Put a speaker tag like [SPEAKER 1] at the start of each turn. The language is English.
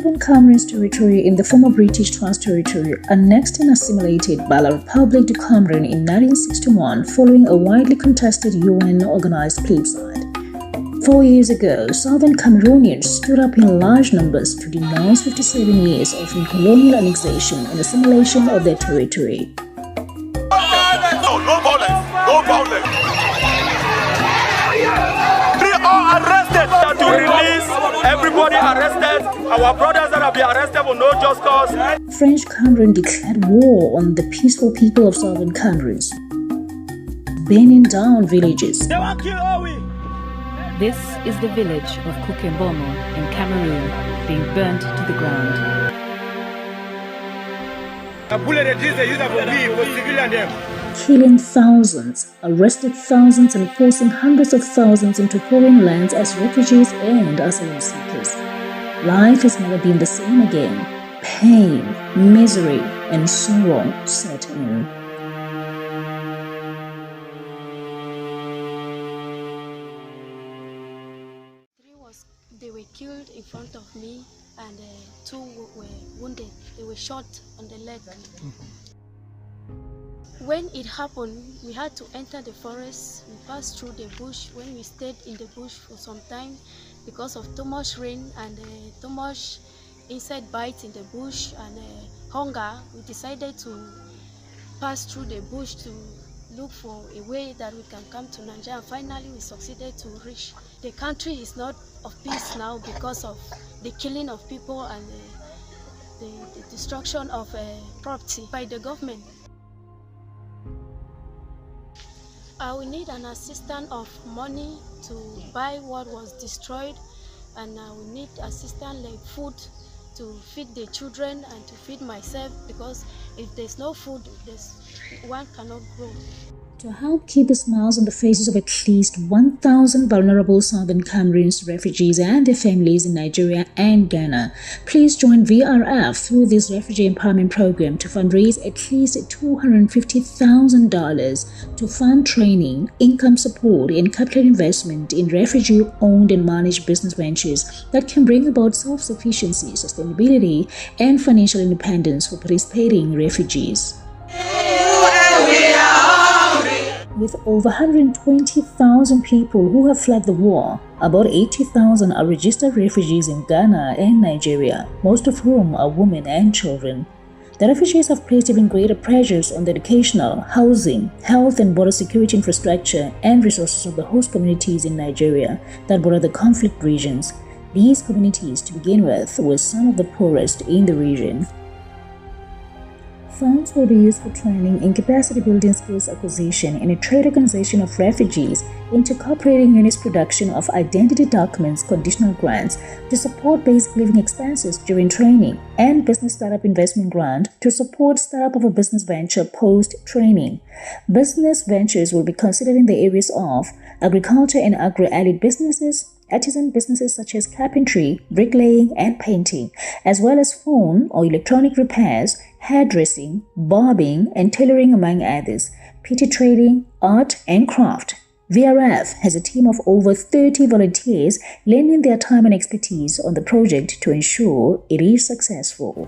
[SPEAKER 1] Southern Cameroon's territory in the former British Trans Territory, annexed and assimilated by La République du Cameroun in 1961 following a widely contested UN-organized plebiscite. 4 years ago, Southern Cameroonians stood up in large numbers to denounce 57 years of colonial annexation and assimilation of their territory.
[SPEAKER 2] No violence, no violence. They are arrested to release everybody arrested. Our brothers that have been arrested for no just cause.
[SPEAKER 1] French Cameroon declared war on the peaceful people of Southern Cameroon, burning down villages.
[SPEAKER 2] They will kill all we.
[SPEAKER 3] This is the village of Kukembomo in Cameroon being burnt to the ground.
[SPEAKER 1] Killing thousands, arrested thousands and forcing hundreds of thousands into foreign lands as refugees and asylum seekers. Life has never been the same again. Pain, misery and sorrow set in.
[SPEAKER 4] They were killed in front of me and 2 were wounded. They were shot on the leg. When it happened, we had to enter the forest. We passed through the bush. When we stayed in the bush for some time because of too much rain and too much insect bites in the bush and hunger, we decided to pass through the bush to look for a way that we can come to Nigeria. And finally, we succeeded to reach. The country is not of peace now because of the killing of people and the destruction of property by the government. I will need an assistance of money to buy what was destroyed, and I will need assistance like food to feed the children and to feed myself, because if there's no food, one cannot grow.
[SPEAKER 1] To help keep the smiles on the faces of at least 1,000 vulnerable Southern Cameroon's refugees and their families in Nigeria and Ghana, please join VRF through this refugee empowerment program to fundraise at least $250,000 to fund training, income support, and capital investment in refugee-owned and managed business ventures that can bring about self-sufficiency, sustainability, and financial independence for participating refugees. With over 120,000 people who have fled the war, about 80,000 are registered refugees in Ghana and Nigeria, most of whom are women and children. The refugees have placed even greater pressures on the educational, housing, health and border security infrastructure and resources of the host communities in Nigeria that border the conflict regions. These communities, to begin with, were some of the poorest in the region. Funds will be used for training in capacity building, skills acquisition, and a trade organization of refugees into cooperating units production of identity documents, conditional grants to support basic living expenses during training, and business startup investment grant to support startup of a business venture post-training. Business ventures will be considered in the areas of agriculture and agro-allied businesses, artisan businesses such as carpentry, bricklaying, and painting, as well as phone or electronic repairs, hairdressing, barbing, and tailoring, among others, petty trading, art, and craft. VRF has a team of over 30 volunteers lending their time and expertise on the project to ensure it is successful.